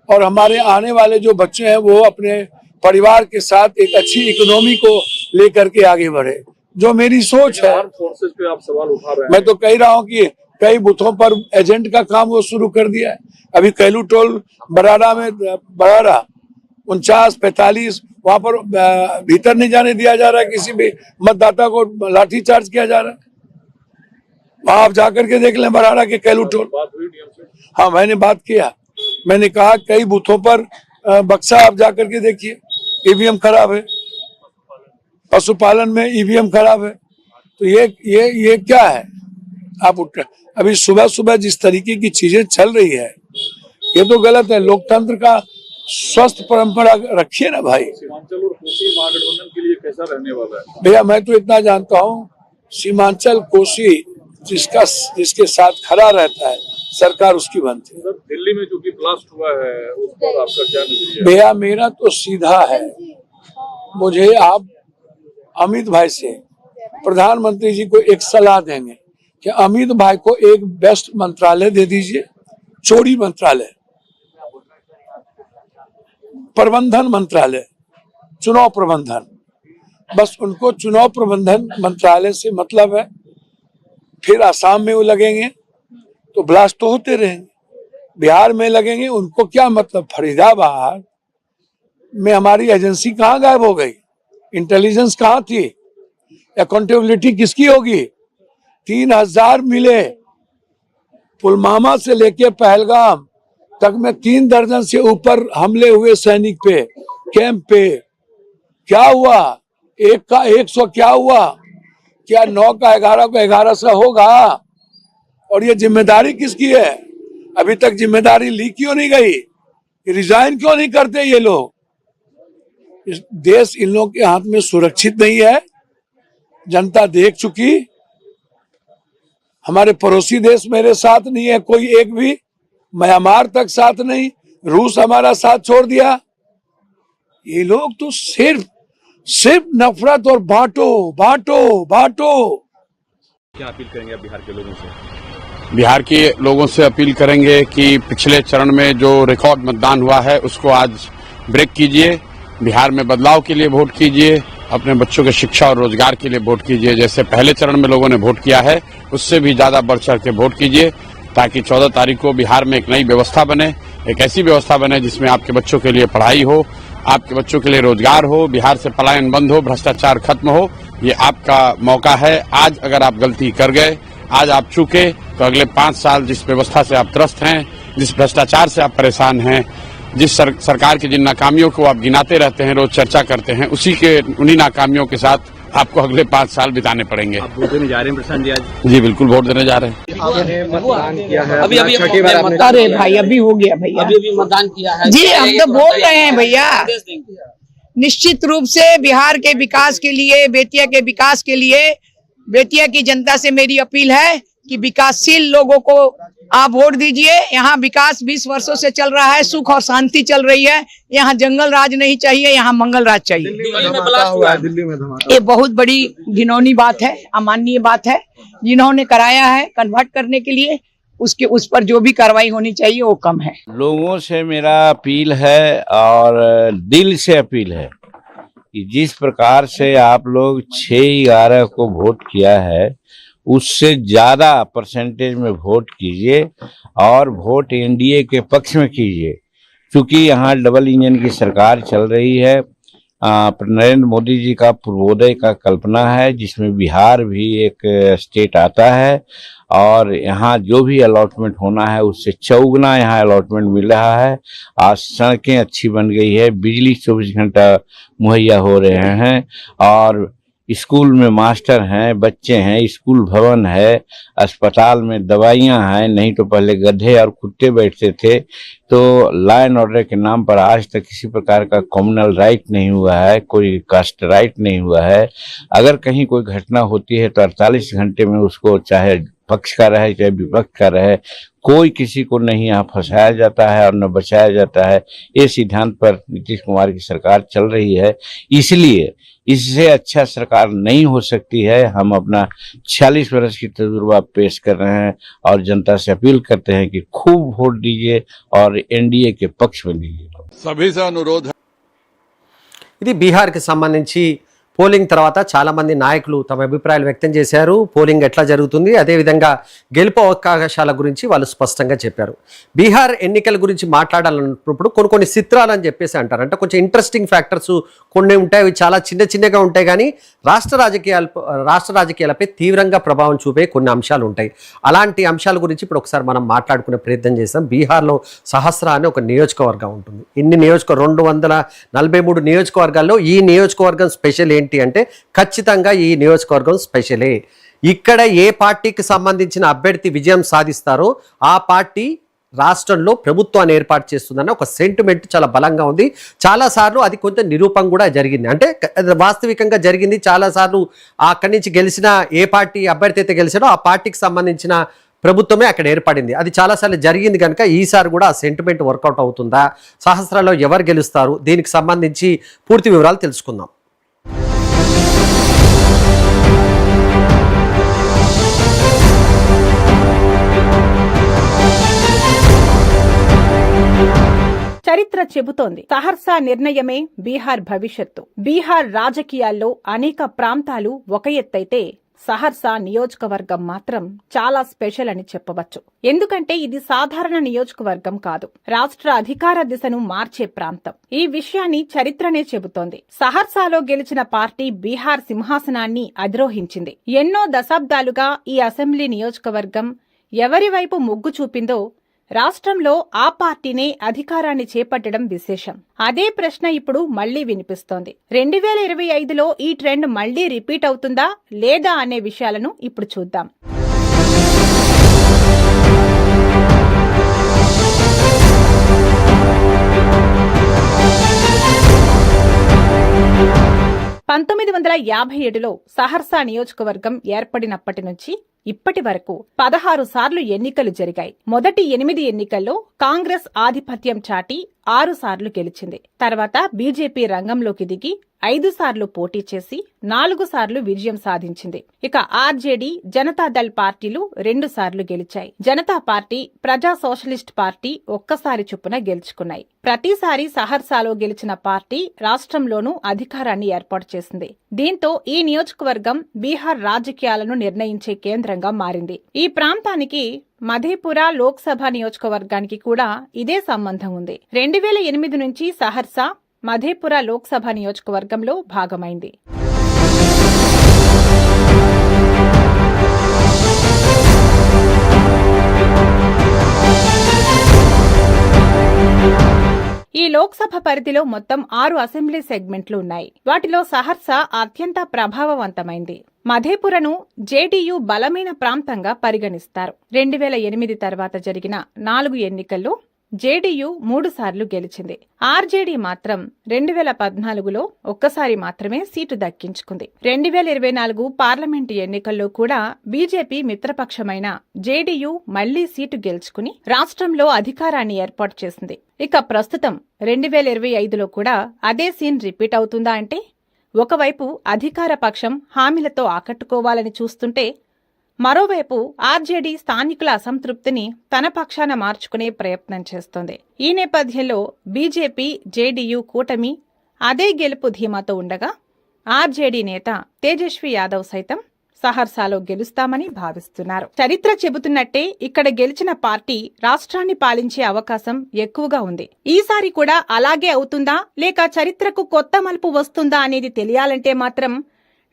और हमारे आने वाले जो बच्चे हैं वो अपने परिवार के साथ एक अच्छी इकोनॉमी को लेकर के आगे बढ़े, जो मेरी सोच है। फोर्सेस पे आप सवाल उठा रहे हैं। मैं तो कह रहा हूं कि कई बूथों पर एजेंट का काम वो शुरू कर दिया है। अभी कैलू टोल बराड़ा में, बराड़ा 49-45, वहां पर भीतर नहीं जाने दिया जा रहा है, किसी भी मतदाता को लाठी चार्ज किया जा रहा है। आप जाकर के देख लें बराड़ा के कैलू टोल। हाँ, मैंने बात किया, मैंने कहा कई बूथों पर बक्सा आप जाकर के देखिए, ईवीएम खराब है, पशुपालन में ईवीएम खराब है। तो ये क्या है? आप अभी सुबह सुबह जिस तरीके की चीजें चल रही है, ये तो गलत है। लोकतंत्र का स्वस्थ परंपरा रखिए ना भाई। सीमांचल और कोसी महागठबंधन के लिए कैसा रहने वाला है? भैया मैं तो इतना जानता हूँ, सीमांचल कोसी जिसके साथ खड़ा रहता है सरकार उसकी बनती है। दिल्ली में जो कि ब्लास्ट हुआ है उस पर आपका क्या नजरिया? भैया मेरा तो सीधा है, मुझे आप अमित भाई से प्रधानमंत्री जी को एक सलाह देंगे कि अमित भाई को एक बेस्ट मंत्रालय दे दीजिए, चोरी मंत्रालय, प्रबंधन मंत्रालय, चुनाव प्रबंधन, बस उनको चुनाव प्रबंधन मंत्रालय से मतलब है। फिर आसाम में वो लगेंगे तो ब्लास्ट तो होते रहेंगे, बिहार में लगेंगे उनको क्या मतलब। फरीदाबाद में हमारी एजेंसी कहाँ गायब हो गई, इंटेलिजेंस कहाँ थी, अकाउंटेबिलिटी किसकी होगी? 3000 मिले, पुलवामा से लेके पहलगाम तक में 3 दर्जन से ऊपर हमले हुए सैनिक पे, कैंप पे। क्या हुआ? 1 का 100 क्या हुआ? क्या 9 का 11 को 1100 होगा? और ये जिम्मेदारी किसकी है? अभी तक जिम्मेदारी ली क्यों नहीं गई? रिजाइन क्यों नहीं करते ये लोग? इस देश इन लोगों के हाथ में सुरक्षित नहीं है, जनता देख चुकी। हमारे पड़ोसी देश मेरे साथ नहीं है कोई एक भी, म्यांमार तक साथ नहीं, रूस हमारा साथ छोड़ दिया। ये लोग तो सिर्फ नफरत और बांटो बांटो बांटो। क्या अपील करेंगे आप बिहार के लोगों से? बिहार के लोगों से अपील करेंगे कि पिछले चरण में जो रिकॉर्ड मतदान हुआ है उसको आज ब्रेक कीजिए, बिहार में बदलाव के लिए वोट कीजिए, अपने बच्चों के शिक्षा और रोजगार के लिए वोट कीजिए। जैसे पहले चरण में लोगों ने वोट किया है उससे भी ज्यादा बढ़ चढ़ के वोट कीजिए, ताकि 14 तारीख को बिहार में एक नई व्यवस्था बने, एक ऐसी व्यवस्था बने जिसमें आपके बच्चों के लिए पढ़ाई हो, आपके बच्चों के लिए रोजगार हो, बिहार से पलायन बंद हो, भ्रष्टाचार खत्म हो। ये आपका मौका है। आज अगर आप गलती कर गए, आज आप चूके, तो अगले 5 साल जिस व्यवस्था से आप त्रस्त हैं, जिस भ्रष्टाचार से आप परेशान हैं, जिस सरकार की जिन नाकामियों को आप गिनाते रहते हैं, रोज चर्चा करते हैं, उन्हीं नाकामियों के साथ आपको अगले 5 साल बिताने पड़ेंगे। आप वोट देने जा रहे हैं प्रशांत जी आज? जी बिल्कुल वोट देने जा रहे हैं। आपने मतदान किया है, अभी अरे भाई अभी हो गया भैया, अभी मतदान किया है जी हम तो बोल रहे हैं भैया। निश्चित रूप से बिहार के विकास के लिए, बेतिया के विकास के लिए, बेतिया की जनता से मेरी अपील है कि विकासशील लोगों को आप वोट दीजिए। यहाँ विकास 20 वर्षों से चल रहा है, सुख और शांति चल रही है। यहाँ जंगल राज नहीं चाहिए, यहाँ मंगल राज चाहिए। दिल्ली में धमाका। ये बहुत बड़ी घिनौनी बात है, अमाननीय बात है। जिन्होंने कराया है कन्वर्ट करने के लिए, उस पर जो भी कार्रवाई होनी चाहिए वो कम है। लोगों से मेरा अपील है और दिल से अपील है कि जिस प्रकार से आप लोग 6/11 को वोट किया है उससे ज्यादा परसेंटेज में वोट कीजिए और वोट एनडीए के पक्ष में कीजिए, क्योंकि यहाँ डबल इंजन की सरकार चल रही है। नरेंद्र मोदी जी का पूर्वोदय का कल्पना है, जिसमें बिहार भी एक स्टेट आता है और यहाँ जो भी अलॉटमेंट होना है उससे चौगुना यहाँ अलॉटमेंट मिल रहा है। आज सड़कें अच्छी बन गई है, बिजली 24 घंटा मुहैया हो रहे हैं और स्कूल में मास्टर हैं, बच्चे हैं, स्कूल भवन है, अस्पताल में दवाइयां हैं। नहीं तो पहले गधे और कुत्ते बैठते थे। तो लॉ एंड ऑर्डर के नाम पर आज तक किसी प्रकार का कम्युनल राइट नहीं हुआ है, कोई कास्ट राइट नहीं हुआ है। अगर कहीं कोई घटना होती है तो 48 घंटे में उसको, चाहे पक्ष का रहे चाहे विपक्ष का रहे, कोई किसी को नहीं यहाँ फंसाया जाता है और न बचाया जाता है। ये सिद्धांत पर नीतीश कुमार की सरकार चल रही है, इसलिए इससे अच्छा सरकार नहीं हो सकती है। हम अपना 46 वर्ष की तजुर्बा पेश कर रहे हैं और जनता से अपील करते हैं कि खूब वोट दीजिए और एनडीए के पक्ष में दीजिए। सभी से अनुरोध है। ఇది బీహార్కి సంబంధించి పోలింగ్ తర్వాత చాలామంది నాయకులు తమ అభిప్రాయాలు వ్యక్తం చేశారు. పోలింగ్ ఎట్లా జరుగుతుంది, అదేవిధంగా గెలుపు అవకాశాల గురించి వాళ్ళు స్పష్టంగా చెప్పారు. బీహార్ ఎన్నికల గురించి మాట్లాడాలన్నప్పుడు కొన్ని చిత్రాలు అని చెప్పేసి అంటారు. అంటే కొంచెం ఇంట్రెస్టింగ్ ఫ్యాక్టర్స్ కొన్ని ఉంటాయి, అవి చాలా చిన్నగా ఉంటాయి, కానీ రాష్ట్ర రాజకీయాలపై తీవ్రంగా ప్రభావం చూపే కొన్ని అంశాలు ఉంటాయి. అలాంటి అంశాల గురించి ఇప్పుడు ఒకసారి మనం మాట్లాడుకునే ప్రయత్నం చేస్తాం. బీహార్లో సహస్ర అనే ఒక నియోజకవర్గం ఉంటుంది. ఇన్ని 243 నియోజకవర్గాల్లో ఈ నియోజకవర్గం స్పెషల్ ఏంటి అంటే ఖచ్చితంగా ఈ నియోజకవర్గం స్పెషలే. ఇక్కడ ఏ పార్టీకి సంబంధించిన అభ్యర్థి విజయం సాధిస్తారో ఆ పార్టీ రాష్ట్రంలో ప్రభుత్వాన్ని ఏర్పాటు చేస్తుందన్న ఒక సెంటిమెంట్ చాలా బలంగా ఉంది. చాలాసార్లు అది కొంత నిరూపణ కూడా జరిగింది. అంటే వాస్తవికంగా జరిగింది. చాలాసార్లు అక్కడి నుంచి గెలిచిన ఏ పార్టీ అభ్యర్థి అయితే గెలిచాడో ఆ పార్టీకి సంబంధించిన ప్రభుత్వమే అక్కడ ఏర్పడింది. అది చాలాసార్లు జరిగింది కనుక ఈసారి కూడా ఆ సెంటిమెంట్ వర్కౌట్ అవుతుందా, సహస్రాలో ఎవరు గెలుస్తారు, దీనికి సంబంధించి పూర్తి వివరాలు తెలుసుకుందాం. చరిత్ర చెబుతోంది సహర్సా నిర్ణయమే బీహార్ భవిష్యత్తు. బీహార్ రాజకీయాల్లో అనేక ప్రాంతాలు ఒక ఎత్తైతే సహర్సా నియోజకవర్గం మాత్రం చాలా స్పెషల్ అని చెప్పవచ్చు. ఎందుకంటే ఇది సాధారణ నియోజకవర్గం కాదు, రాష్ట్ర అధికార దిశను మార్చే ప్రాంతం. ఈ విషయాన్ని చరిత్రనే చెబుతోంది. సహర్సాలో గెలిచిన పార్టీ బీహార్ సింహాసనాన్ని అధిరోహించింది. ఎన్నో దశాబ్దాలుగా ఈ అసెంబ్లీ నియోజకవర్గం ఎవరి వైపు మొగ్గు చూపిందో రాష్ట్రంలో ఆ పార్టీనే అధికారాన్ని చేపట్టడం విశేషం. అదే ప్రశ్న ఇప్పుడు మళ్లీ వినిపిస్తోంది. 2025లో ఈ ట్రెండ్ మళ్లీ రిపీట్ అవుతుందా లేదా అనే విషయాలను ఇప్పుడు చూద్దాం. లో సహర్సా నియోజకవర్గం ఏర్పడినప్పటి నుంచి ఇప్పటి వరకు 16 సార్లు ఎన్నికలు జరిగాయి. మొదటి 8 ఎన్నికల్లో కాంగ్రెస్ ఆధిపత్యం చాటి 6 సార్లు గెలిచింది. తర్వాత బీజేపీ రంగంలోకి దిగి 5 సార్లు పోటీ చేసి 4 సార్లు విజయం సాధించింది. ఇక ఆర్జేడీ, జనతాదళ్ పార్టీలు 2 సార్లు గెలిచాయి. జనతా పార్టీ, ప్రజా సోషలిస్ట్ పార్టీ ఒక్కసారి చొప్పున గెలుచుకున్నాయి. ప్రతిసారి సహర్సాలో గెలిచిన పార్టీ రాష్ట్రంలోనూ అధికారాన్ని ఏర్పాటు చేసింది. దీంతో ఈ నియోజకవర్గం బీహార్ రాజకీయాలను నిర్ణయించే కేంద్రంగా మారింది. ఈ ప్రాంతానికి మధేపురా లోక్సభ నియోజకవర్గానికి కూడా ఇదే సంబంధం ఉంది. 2008 నుంచి సహర్సా మధేపురా లోక్సభ నియోజకవర్గంలో భాగమైంది. ఈ లోక్సభ పరిధిలో మొత్తం 6 అసెంబ్లీ సెగ్మెంట్లు ఉన్నాయి. వాటిలో సహర్సా అత్యంత ప్రభావవంతమైంది. మధేపురను జేడీయూ బలమైన ప్రాంతంగా పరిగణిస్తారు. 2008 తర్వాత జరిగిన 4 ఎన్నికల్లో జేడీయూ 3 సార్లు గెలిచింది. ఆర్జేడీ మాత్రం 2014లో ఒక్కసారి మాత్రమే సీటు దక్కించుకుంది. 2024 పార్లమెంటు ఎన్నికల్లో కూడా బీజేపీ మిత్రపక్షమైన జేడీయూ మళ్లీ సీటు గెలుచుకుని రాష్ట్రంలో అధికారాన్ని ఏర్పాటు చేసింది. ఇక ప్రస్తుతం 2025లో కూడా అదే సీన్ రిపీట్ అవుతుందా అంటే, ఒకవైపు అధికార పక్షం హామీలతో ఆకట్టుకోవాలని చూస్తుంటే, మరోవైపు ఆర్జేడీ స్థానికుల అసంతృప్తిని తన పక్షాన మార్చుకునే ప్రయత్నం చేస్తోంది. ఈ నేపథ్యంలో బీజేపీ, జేడీయూ కూటమి అదే గెలుపు ధీమాతో ఉండగా ఆర్జేడీ నేత తేజస్వి యాదవ్ సైతం సహర్సాలో గెలుస్తామని భావిస్తున్నారు. చరిత్ర చెబుతున్నట్టే ఇక్కడ గెలిచిన పార్టీ రాష్ట్రాన్ని పాలించే అవకాశం ఎక్కువగా ఉంది. ఈసారి కూడా అలాగే అవుతుందా లేక చరిత్రకు కొత్త మలుపు వస్తుందా అనేది తెలియాలంటే మాత్రం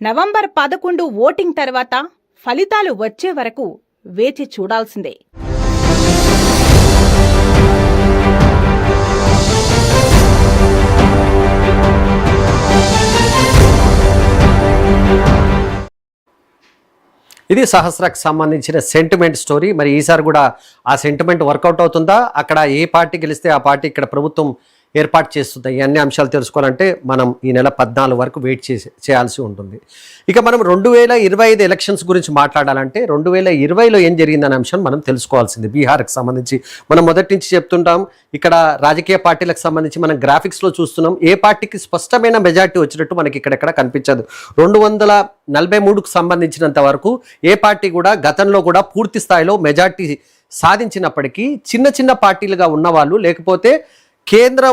నవంబర్ 11 ఓటింగ్ తర్వాత ఫలితాలు వచ్చే వరకు వేచి చూడాల్సిందే. ఇది సహస్రాకు సంబంధించిన సెంటిమెంట్ స్టోరీ. మరి ఈసారి కూడా ఆ సెంటిమెంట్ వర్కౌట్ అవుతుందా, అక్కడ ఏ పార్టీ గెలిస్తే ఆ పార్టీ ఇక్కడ ప్రభుత్వం ఏర్పాటు చేస్తుంది, ఈ అన్ని అంశాలు తెలుసుకోవాలంటే మనం ఈ నెల 14 వరకు వెయిట్ చేయాల్సి ఉంటుంది. ఇక మనం 2025 ఎలక్షన్స్ గురించి మాట్లాడాలంటే 2020లో ఏం జరిగిందనే అంశం మనం తెలుసుకోవాల్సింది. బీహార్కి సంబంధించి మనం మొదటి నుంచి చెప్తుంటాం. ఇక్కడ రాజకీయ పార్టీలకు సంబంధించి మనం గ్రాఫిక్స్లో చూస్తున్నాం. ఏ పార్టీకి స్పష్టమైన మెజార్టీ వచ్చినట్టు మనకి ఇక్కడెక్కడ కనిపించదు. 243కు సంబంధించినంత వరకు ఏ పార్టీ కూడా గతంలో కూడా పూర్తి స్థాయిలో మెజార్టీ సాధించినప్పటికీ చిన్న చిన్న పార్టీలుగా ఉన్నవాళ్ళు, లేకపోతే కేంద్ర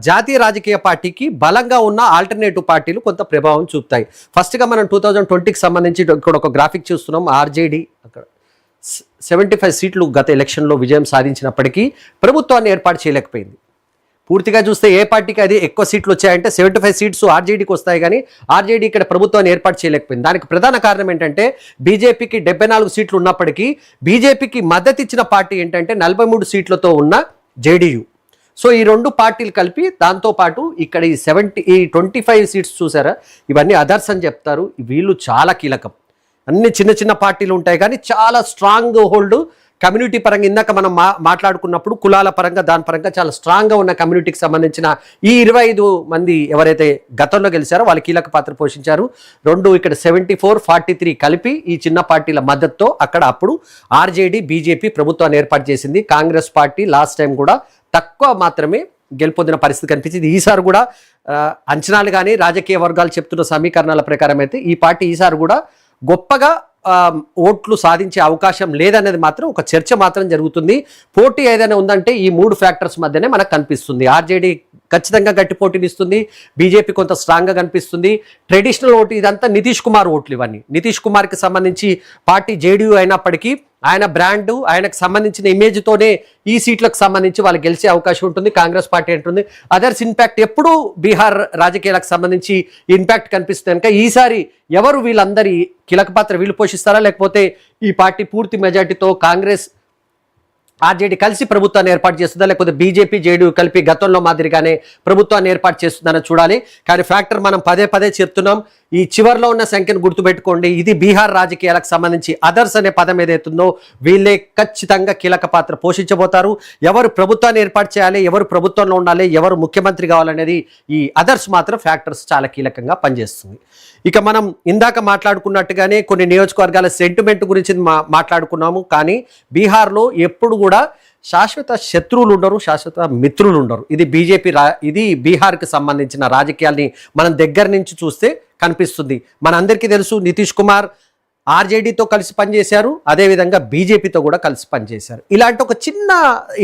జాతీయ రాజకీయ పార్టీకి బలంగా ఉన్న ఆల్టర్నేటివ్ పార్టీలు కొంత ప్రభావం చూపుతాయి. ఫస్ట్గా మనం 2020కి సంబంధించి ఇక్కడ ఒక గ్రాఫిక్ చూస్తున్నాం. ఆర్జేడీ అక్కడ 75 సీట్లు గత ఎలక్షన్లో విజయం సాధించినప్పటికీ ప్రభుత్వాన్ని ఏర్పాటు చేయలేకపోయింది. పూర్తిగా చూస్తే ఏ పార్టీకి అది ఎక్కువ సీట్లు వచ్చాయంటే 75 సీట్స్ ఆర్జేడీకి వస్తాయి, కానీ ఆర్జేడీ ఇక్కడ ప్రభుత్వాన్ని ఏర్పాటు చేయలేకపోయింది. దానికి ప్రధాన కారణం ఏంటంటే బీజేపీకి 74 సీట్లు ఉన్నప్పటికీ బీజేపీకి మద్దతు ఇచ్చిన పార్టీ ఏంటంటే 43 సీట్లతో ఉన్న జేడీయూ. సో ఈ 2 పార్టీలు కలిపి దాంతోపాటు ఇక్కడ ఈ 25 సీట్స్ చూసారా, ఇవన్నీ అదర్స్ అని చెప్తారు. వీళ్ళు చాలా కీలకం. అన్ని చిన్న చిన్న పార్టీలు ఉంటాయి కానీ చాలా స్ట్రాంగ్ హోల్డ్ కమ్యూనిటీ పరంగా ఇందాక మనం మాట్లాడుకున్నప్పుడు కులాల పరంగా దాని పరంగా చాలా స్ట్రాంగ్గా ఉన్న కమ్యూనిటీకి సంబంధించిన ఈ 25 మంది ఎవరైతే గతంలో గెలిచారో వాళ్ళు కీలక పాత్ర పోషించారు. రెండు ఇక్కడ 74-43 కలిపి ఈ చిన్న పార్టీల మద్దతుతో అక్కడ అప్పుడు ఆర్జేడీ బీజేపీ ప్రభుత్వాన్ని ఏర్పాటు చేసింది. కాంగ్రెస్ పార్టీ లాస్ట్ టైం కూడా తక్కువ మాత్రమే గెలుపొందిన పరిస్థితి కనిపించింది. ఈసారి కూడా అంచనాలు కానీ రాజకీయ వర్గాలు చెప్తున్న సమీకరణాల ప్రకారం అయితే ఈ పార్టీ ఈసారి కూడా గొప్పగా ఓట్లు సాధించే అవకాశం లేదనేది మాత్రం ఒక చర్చ మాత్రం జరుగుతుంది. పోటీ ఏదైనా ఉందంటే ఈ 3 ఫ్యాక్టర్స్ మధ్యనే మనకు కనిపిస్తుంది. ఆర్జేడీ ఖచ్చితంగా గట్టి పోటీని ఇస్తుంది, బీజేపీ కొంత స్ట్రాంగ్గా కనిపిస్తుంది. ట్రెడిషనల్ ఓటు ఇదంతా నితీష్ కుమార్ ఓట్లు ఇవన్నీ. నితీష్ కుమార్కి సంబంధించి పార్టీ జేడీయూ అయినప్పటికీ ఆయన బ్రాండు ఆయనకు సంబంధించిన ఇమేజ్తోనే ఈ సీట్లకు సంబంధించి వాళ్ళు గెలిచే అవకాశం ఉంటుంది. కాంగ్రెస్ పార్టీ అంటుంది అదర్స్ ఇంపాక్ట్ ఎప్పుడు బీహార్ రాజకీయాలకు సంబంధించి ఇంపాక్ట్ కనిపిస్తుంది కనుక ఈసారి ఎవరు వీళ్ళందరి కీలక పాత్ర వీళ్ళు పోషిస్తారా, లేకపోతే ఈ పార్టీ పూర్తి మెజార్టీతో కాంగ్రెస్ ఆర్జేడీ కలిసి ప్రభుత్వాన్ని ఏర్పాటు చేస్తుందా, లేకపోతే బీజేపీ జేడీయూ కలిపి గతంలో మాదిరిగానే ప్రభుత్వాన్ని ఏర్పాటు చేస్తుందని చూడాలి. కానీ ఫ్యాక్టర్ మనం పదే చెప్తున్నాం, ఈ చివరిలో ఉన్న సంఖ్యను గుర్తుపెట్టుకోండి. ఇది బీహార్ రాజకీయాలకు సంబంధించి అదర్స్ అనే పదం ఏదైతుందో వీళ్ళే ఖచ్చితంగా కీలక పాత్ర పోషించబోతారు. ఎవరు ప్రభుత్వాన్ని ఏర్పాటు చేయాలి, ఎవరు ప్రభుత్వంలో ఉండాలి, ఎవరు ముఖ్యమంత్రి కావాలనేది ఈ అదర్స్ మాత్రం ఫ్యాక్టర్స్ చాలా కీలకంగా పనిచేస్తుంది. ఇక మనం ఇందాక మాట్లాడుకున్నట్టుగానే కొన్ని నియోజకవర్గాల సెంటిమెంట్ గురించి మాట్లాడుకున్నాము. కానీ బీహార్లో ఎప్పుడు కూడా శాశ్వత శత్రువులు ఉండరు, శాశ్వత మిత్రులు ఉండరు. ఇది ఇది బీహార్కి సంబంధించిన రాజకీయాల్ని మనం దగ్గర నుంచి చూస్తే కనిపిస్తుంది. మనందరికీ తెలుసు నితీష్ కుమార్ ఆర్జేడీతో కలిసి పనిచేశారు, అదేవిధంగా బీజేపీతో కూడా కలిసి పనిచేశారు. ఇలాంటి ఒక చిన్న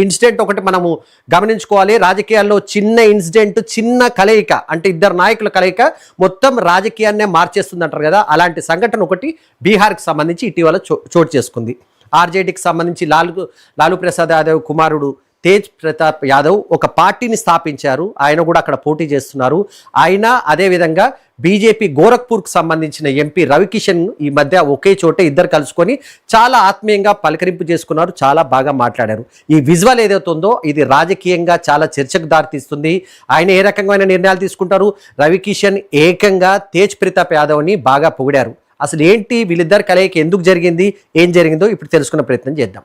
ఇన్సిడెంట్ ఒకటి మనము గమనించుకోవాలి. రాజకీయాల్లో చిన్న ఇన్సిడెంట్, చిన్న కలయిక అంటే ఇద్దరు నాయకుల కలయిక మొత్తం రాజకీయాన్నే మార్చేస్తుంది అంటారు కదా, అలాంటి సంఘటన ఒకటి బీహార్కి సంబంధించి ఇటీవల చోటు చేసుకుంది. ఆర్జేడీకి సంబంధించి లాలూ ప్రసాద్ యాదవ్ కుమారుడు తేజ్ ప్రతాప్ యాదవ్ ఒక పార్టీని స్థాపించారు. ఆయన కూడా అక్కడ పోటీ చేస్తున్నారు. ఆయన అదేవిధంగా బీజేపీ గోరఖ్పూర్కి సంబంధించిన ఎంపీ రవికిషన్ ఈ మధ్య ఒకే చోట ఇద్దరు కలుసుకొని చాలా ఆత్మీయంగా పలకరింపు చేసుకున్నారు, చాలా బాగా మాట్లాడారు. ఈ విజువల్ ఏదైతే ఉందో ఇది రాజకీయంగా చాలా చర్చకు దారితీస్తుంది. ఆయన ఏ రకమైన నిర్ణయాలు తీసుకుంటారు. రవికిషన్ ఏకంగా తేజ్ ప్రతాప్ యాదవ్ని బాగా పొగిడారు. అసలు ఏంటి వీళ్ళిద్దరు కలయిక ఎందుకు జరిగింది, ఏం జరిగిందో ఇప్పుడు తెలుసుకునే ప్రయత్నం చేద్దాం.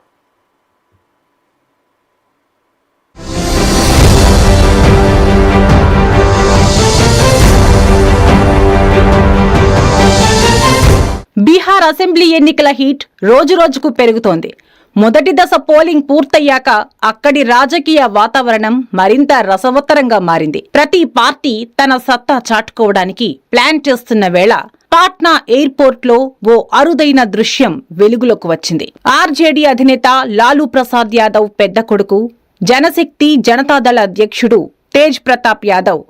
బీహార్ అసెంబ్లీ ఎన్నికల హీట్ రోజురోజుకు పెరుగుతోంది. మొదటి దశ పోలింగ్ పూర్తయ్యాక అక్కడి రాజకీయ వాతావరణం మరింత రసవత్తరంగా మారింది. ప్రతి పార్టీ తన సత్తా చాటుకోవడానికి ప్లాన్ చేస్తున్న వేళ పాట్నా ఎయిర్పోర్ట్ లో ఓ అరుదైన దృశ్యం వెలుగులోకి వచ్చింది. ఆర్జేడీ అధినేత లాలూ ప్రసాద్ యాదవ్ పెద్ద కొడుకు, జనశక్తి జనతాదళ అధ్యక్షుడు తేజ్ ప్రతాప్ యాదవ్,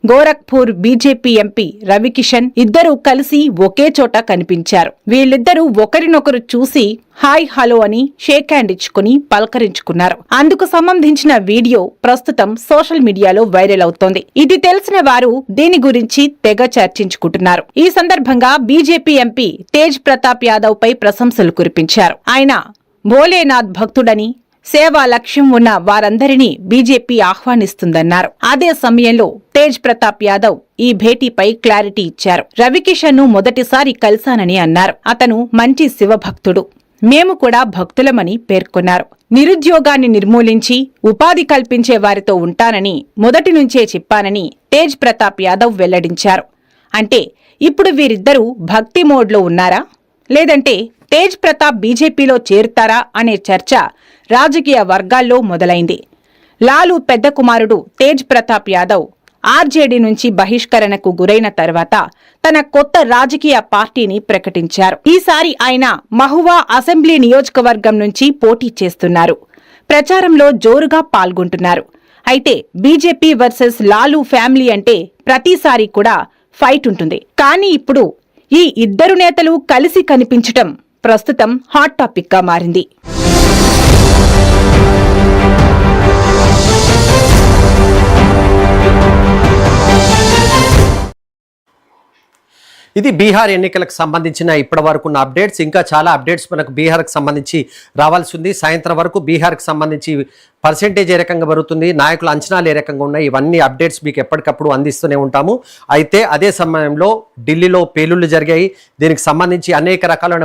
గోరఖ్పూర్ బీజేపీ ఎంపీ రవికిషన్ ఇద్దరూ కలిసి ఒకే చోట కనిపించారు. వీళ్ళిద్దరూ ఒకరినొకరు చూసి హాయ్ హలో అని షేక్ హ్యాండ్ ఇచ్చుకుని పలకరించుకున్నారు. అందుకు సంబంధించిన వీడియో ప్రస్తుతం సోషల్ మీడియాలో వైరల్ అవుతోంది. ఇది తెలిసిన వారు దీని గురించి తెగ చర్చించుకుంటున్నారు. ఈ సందర్భంగా బీజేపీ ఎంపీ తేజ్ ప్రతాప్ యాదవ్ పై ప్రశంసలు కురిపించారు. ఆయన భోలేనాథ్ భక్తుడని, సేవా లక్ష్యం ఉన్న వారందరినీ బీజేపీ ఆహ్వానిస్తుందన్నారు. అదే సమయంలో తేజ్ ప్రతాప్ యాదవ్ ఈ భేటీపై క్లారిటీ ఇచ్చారు. రవికిషన్ ను మొదటిసారి కలిశానని అన్నారు. అతను మంచి శివభక్తుడు, మేము కూడా భక్తులమని పేర్కొన్నారు. నిరుద్యోగాన్ని నిర్మూలించి ఉపాధి కల్పించే వారితో ఉంటానని మొదటి నుంచే చెప్పానని తేజ్ ప్రతాప్ యాదవ్ వెల్లడించారు. అంటే ఇప్పుడు వీరిద్దరూ భక్తి మోడ్లో ఉన్నారా, లేదంటే తేజ్ ప్రతాప్ బీజేపీలో చేరుతారా అనే చర్చ రాజకీయ వర్గాల్లో మొదలైంది. లాలూ పెద్ద కుమారుడు తేజ్ ప్రతాప్ యాదవ్ ఆర్జేడీ నుంచి బహిష్కరణకు గురైన తర్వాత తన కొత్త రాజకీయ పార్టీని ప్రకటించారు. ఈసారి ఆయన మహువా అసెంబ్లీ నియోజకవర్గం నుంచి పోటీ చేస్తున్నారు. ప్రచారంలో జోరుగా పాల్గొంటున్నారు. అయితే బీజేపీ వర్సెస్ లాలూ ఫ్యామిలీ అంటే ప్రతిసారి కూడా ఫైట్ ఉంటుంది. కానీ ఇప్పుడు ఈ ఇద్దరు నేతలు కలిసి కనిపించటం ప్రస్తుతం హాట్ టాపిక్ గా మారింది. ఇది బీహార్ ఎన్నికలకు సంబంధించిన ఇప్పటి వరకు ఉన్న అప్డేట్స్. ఇంకా చాలా అప్డేట్స్ మనకు బీహార్కి సంబంధించి రావాల్సి ఉంది. సాయంత్రం వరకు బీహార్కి సంబంధించి పర్సెంటేజ్ ఏ రకంగా పెరుగుతుంది, నాయకుల అంచనాలు ఏ రకంగా ఉన్నాయి, ఇవన్నీ అప్డేట్స్ మీకు ఎప్పటికప్పుడు అందిస్తూనే ఉంటాము. అయితే అదే సమయంలో ఢిల్లీలో పేలుళ్లు జరిగాయి. దీనికి సంబంధించి అనేక రకాలైన